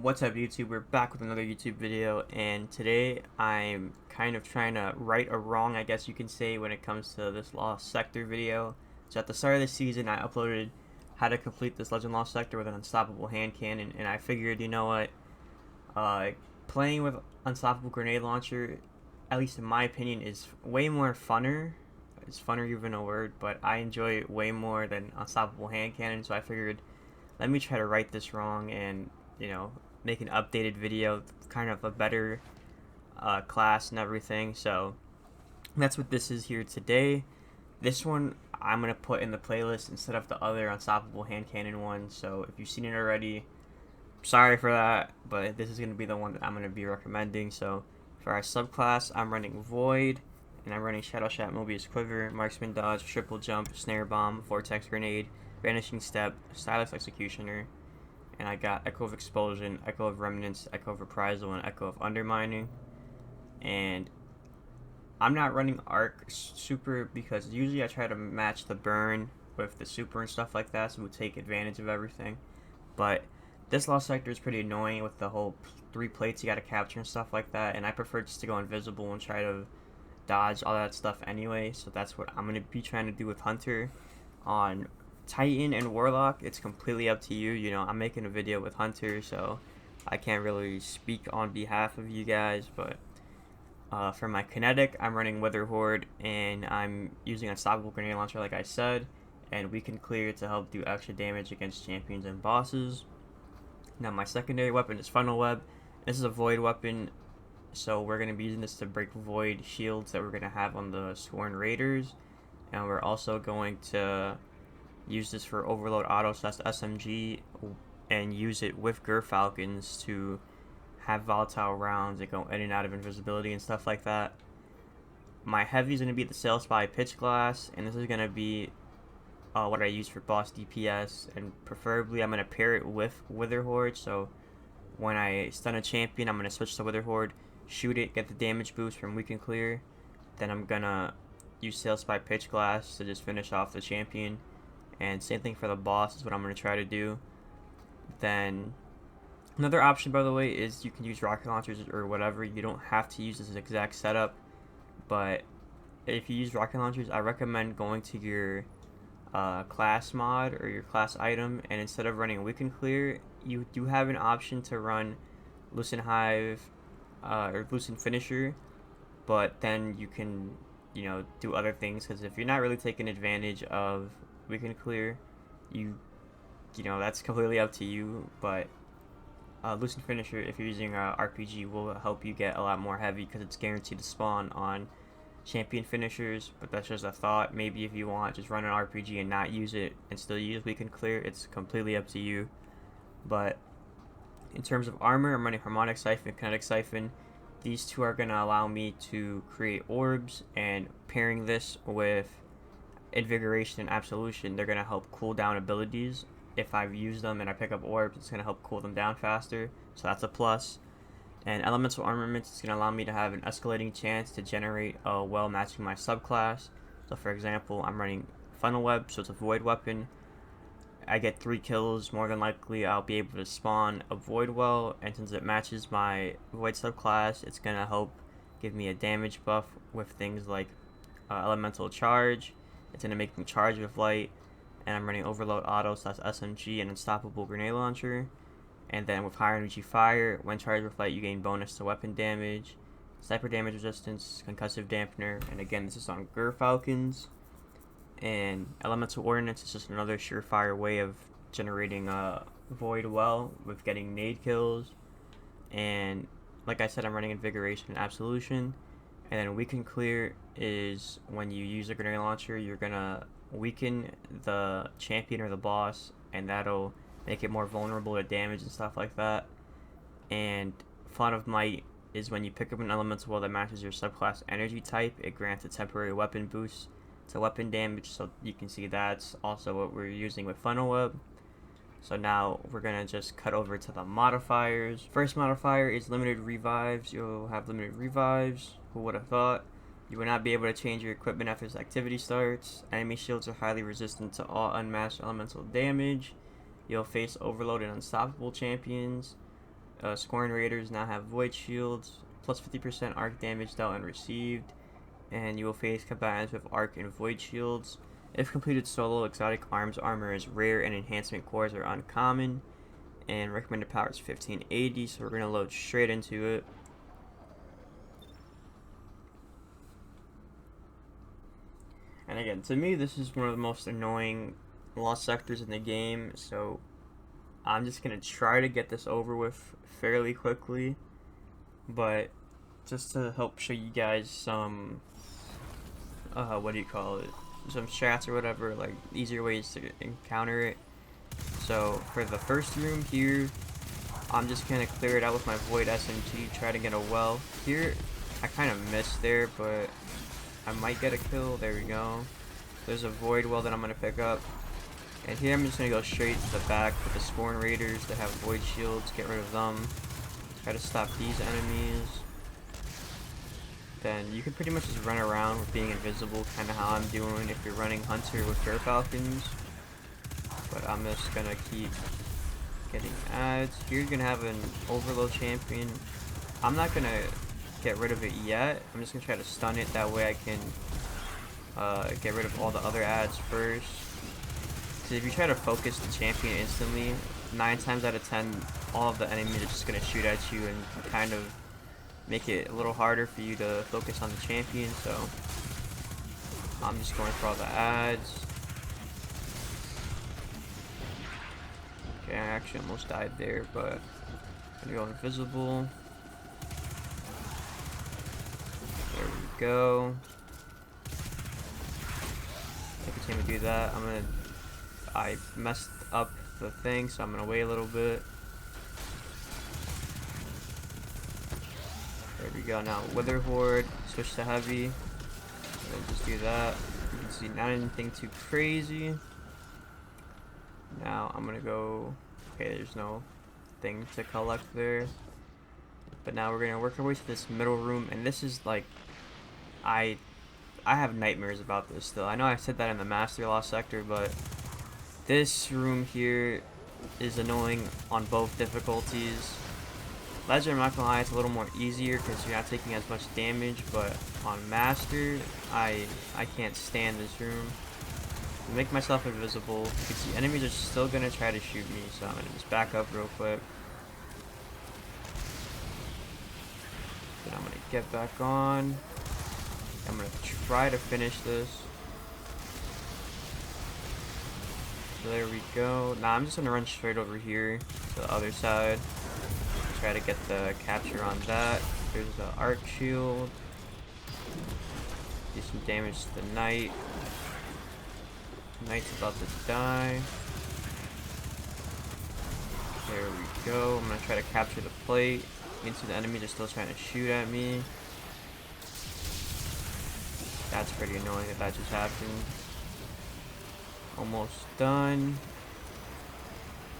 What's up, YouTube? We're back with another YouTube video, and today I'm kind of trying to right a wrong, I guess you can say, when it comes to this Lost Sector video. So at the start of the season, I uploaded how to complete this Legend Lost Sector with an unstoppable hand cannon, and I figured, you know what, playing with unstoppable grenade launcher, at least in my opinion, is way more funner. Is funner even a word? But I enjoy it way more than unstoppable hand cannon, so I figured, let me try to right this wrong and make an updated video, kind of a better class and everything. So that's what this is here today. This one I'm gonna put in the playlist instead of the other unstoppable hand cannon one. So if you've seen it already, sorry for that, but this is gonna be the one that I'm gonna be recommending. So for our subclass, I'm running Void, and I'm running Shadow Shot, Mobius Quiver, Marksman Dodge, Triple Jump, Snare Bomb, Vortex Grenade, Vanishing Step, Stylus Executioner, and I got Echo of Expulsion, Echo of Remnants, Echo of Reprisal, and Echo of Undermining. And I'm not running Arc Super because usually I try to match the burn with the Super and stuff like that, so we'll take advantage of everything. But this Lost Sector is pretty annoying with the whole 3 plates you gotta capture and stuff like that, and I prefer just to go invisible and try to dodge all that stuff anyway, so that's what I'm gonna be trying to do with Hunter. On Titan and Warlock, it's completely up to you. I'm making a video with Hunter, so I can't really speak on behalf of you guys, but for my kinetic, I'm running Wither Horde, and I'm using Unstoppable Grenade Launcher like I said, and we can clear to help do extra damage against champions and bosses. Now my secondary weapon is Funnel Web. This is a Void weapon, so we're going to be using this to break Void shields that we're going to have on the Sworn Raiders, and we're also going to use this for Overload Auto, so that's the SMG, and use it with Falcons to have volatile rounds that go in and out of invisibility and stuff like that. My heavy is going to be the Sail Spy Pitch Glass, and this is going to be what I use for boss DPS, and preferably I'm going to pair it with Wither Horde, so when I stun a champion, I'm going to switch to Wither Horde, shoot it, get the damage boost from Weak and Clear, then I'm going to use Sail Spy Pitch Glass to just finish off the champion. And same thing for the boss is what I'm going to try to do. Then another option, by the way, is you can use rocket launchers or whatever. You don't have to use this exact setup, but if you use rocket launchers, I recommend going to your class mod or your class item, and instead of running Weak and Clear, you do have an option to run Loosen Hive or Loosen Finisher, but then you can do other things, because if you're not really taking advantage of Weak and Clear, that's completely up to you. But Loosen Finisher, if you're using RPG, will help you get a lot more heavy because it's guaranteed to spawn on champion finishers. But that's just a thought. Maybe if you want, just run an RPG and not use it and still use Weak and Clear. It's completely up to you. But in terms of armor, I'm running Harmonic Siphon, Kinetic Siphon. These two are going to allow me to create orbs, and pairing this with Invigoration and Absolution, they're going to help cool down abilities. If I've used them and I pick up orbs, it's going to help cool them down faster, so that's a plus. And Elemental Armaments is going to allow me to have an escalating chance to generate a well matching my subclass. So for example, I'm running Funnel Web, so it's a Void weapon. I get 3 kills, more than likely I'll be able to spawn a Void Well, and since it matches my Void subclass, it's going to help give me a damage buff with things like Elemental Charge. It's going to make me charge with light, and I'm running Overload Auto, so that's SMG and Unstoppable Grenade Launcher. And then with Higher Energy Fire, when charged with light, you gain bonus to weapon damage, sniper damage resistance, concussive dampener, and again, this is on Falcons. And Elemental Ordnance is just another surefire way of generating a Void Well with getting nade kills. And like I said, I'm running Invigoration and Absolution. And then Weak and Clear is when you use a grenade launcher, you're gonna weaken the champion or the boss, and that'll make it more vulnerable to damage and stuff like that. And Font of Might is when you pick up an elemental well that matches your subclass energy type, it grants a temporary weapon boost to weapon damage, so you can see that's also what we're using with Funnel Web. So now we're gonna just cut over to the modifiers. First modifier is limited revives. You'll have limited revives. Who would have thought? You will not be able to change your equipment after this activity starts. Enemy shields are highly resistant to all unmatched elemental damage. You'll face overload and unstoppable champions. Scorn Raiders now have Void Shields, plus 50% arc damage dealt and received, and you will face combatants with arc and Void Shields. If completed solo, exotic arms armor is rare and enhancement cores are uncommon, and recommended power is 1580, so we're going to load straight into it. And again, to me, this is one of the most annoying lost sectors in the game, so I'm just going to try to get this over with fairly quickly, but just to help show you guys some, what do you call it, some strats or whatever, like easier ways to encounter it. So for the first room here, I'm just going to clear it out with my Void SMG, try to get a well. Here, I kind of missed there, but I might get a kill. There we go. There's a Void well that I'm going to pick up. And here I'm just going to go straight to the back with the Scorn Raiders that have Void Shields, get rid of them. Try to stop these enemies. Then you can pretty much just run around with being invisible, kind of how I'm doing if you're running Hunter with Falcons. But I'm just going to keep getting ads. Here you're going to have an Overload Champion. I'm not going to get rid of it yet. I'm just going to try to stun it, that way I can get rid of all the other ads first. Because if you try to focus the champion instantly, 9 times out of 10, all of the enemies are just going to shoot at you and kind of make it a little harder for you to focus on the champion. So I'm just going for all the ads. Okay, I actually almost died there, but I'm going to go invisible. There we go. I continue to do that. I messed up the thing, so I'm gonna wait a little bit. There we go. Now Wither Horde, switch to heavy, and then just do that. You can see not anything too crazy. Now I'm gonna go. Okay, there's no thing to collect there. But now we're gonna work our way to this middle room, and this is like, I have nightmares about this still. I know I said that in the Master Lost sector, but this room here is annoying on both difficulties. Legend, I'm not gonna lie, it's a little more easier because you're not taking as much damage, but on Master, I can't stand this room. To make myself invisible, you can see enemies are still gonna try to shoot me, so I'm gonna just back up real quick. Then I'm gonna get back on. I'm gonna try to finish this. So there we go. Now I'm just gonna run straight over here to the other side. Try to get the capture on that. There's the arc shield. Do some damage to the knight. The knight's about to die. There we go. I'm gonna try to capture the plate. You can see the enemies are still trying to shoot at me. That's pretty annoying that just happened. Almost done.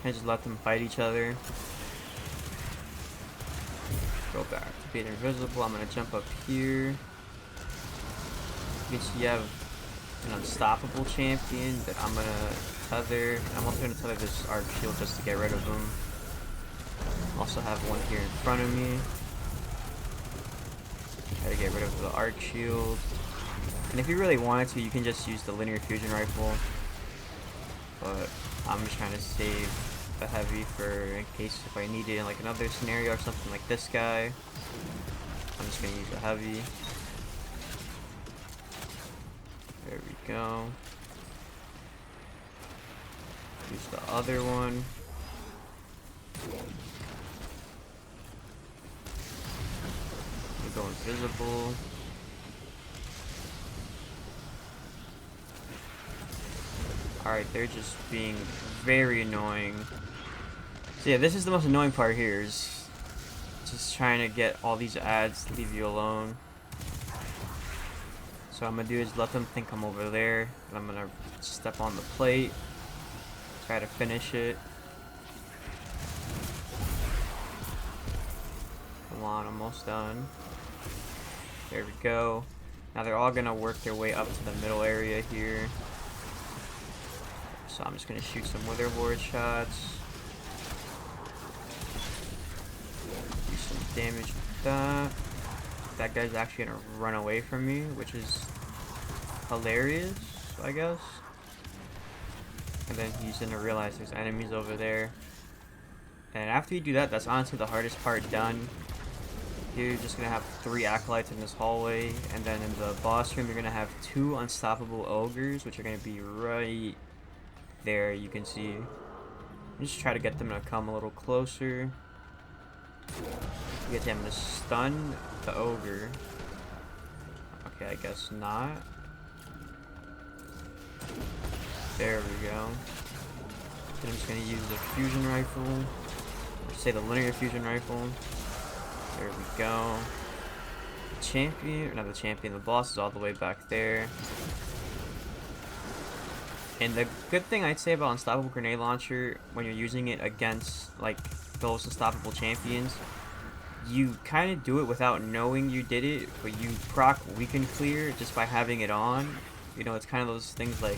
I just let them fight each other. Go back to being invisible. I'm gonna jump up here. You can see you have an unstoppable champion that I'm gonna tether. I'm also gonna tether this arc shield just to get rid of him. Also have one here in front of me. Try to get rid of the arc shield. And if you really wanted to, you can just use the linear fusion rifle. But I'm just trying to save the heavy for in case if I need it in like another scenario or something like this guy. I'm just gonna use the heavy. There we go. Use the other one. We go invisible. Alright, they're just being very annoying. So yeah, this is the most annoying part here, is just trying to get all these ads to leave you alone. So what I'm gonna do is let them think I'm over there, and I'm gonna step on the plate, try to finish it. Come on, almost done. There we go. Now they're all gonna work their way up to the middle area here. So I'm just gonna shoot some Wither Horde shots. damage that guy's actually gonna run away from me, which is hilarious, I guess. And then he's gonna realize there's enemies over there. And after you do that, that's honestly the hardest part done. Here you're just gonna have 3 acolytes in this hallway, and then in the boss room you're gonna have 2 unstoppable ogres, which are gonna be right there. You can see. Just try to get them to come a little closer. Get him to stun the ogre. Okay, I guess not. There we go. Then I'm just gonna use the fusion rifle. Or say the linear fusion rifle. There we go. The champion, not the champion, the boss is all the way back there. And the good thing I'd say about Unstoppable Grenade Launcher when you're using it against like those unstoppable champions, you kind of do it without knowing you did it, but you proc weaken clear just by having it on. You know, it's kind of those things like,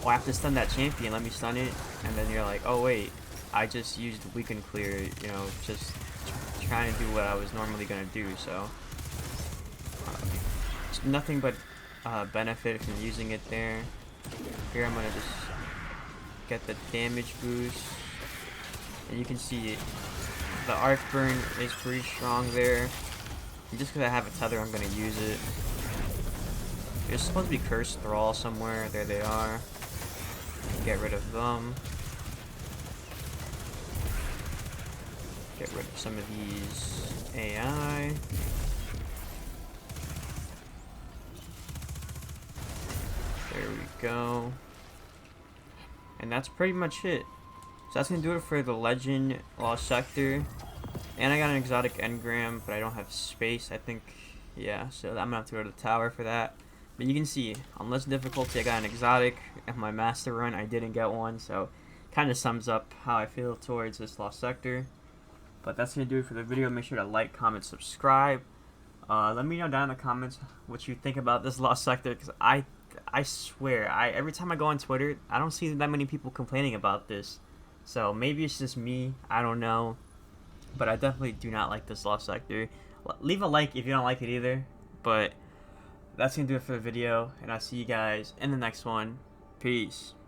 oh, I have to stun that champion, let me stun it, and then you're like, oh wait, I just used weaken clear, you know, just trying to do what I was normally gonna do. So nothing but benefit from using it there. Here I'm gonna just get the damage boost, and you can see the arc burn is pretty strong there. And just because I have a tether, I'm gonna use it. There's supposed to be Cursed Thrall somewhere. There they are. Get rid of them. Get rid of some of these AI. There we go. And that's pretty much it. So that's gonna do it for the Legend Lost Sector. And I got an exotic engram, but I don't have space, I think. Yeah, so I'm gonna have to go to the tower for that. But you can see, on less difficulty, I got an exotic. And my master run, I didn't get one. So kind of sums up how I feel towards this Lost Sector. But that's gonna do it for the video. Make sure to like, comment, subscribe. Let me know down in the comments what you think about this Lost Sector, because I swear, every time I go on Twitter, I don't see that many people complaining about this. So maybe it's just me, I don't know. But I definitely do not like this Lost Sector. Leave a like if you don't like it either. But that's going to do it for the video, and I'll see you guys in the next one. Peace.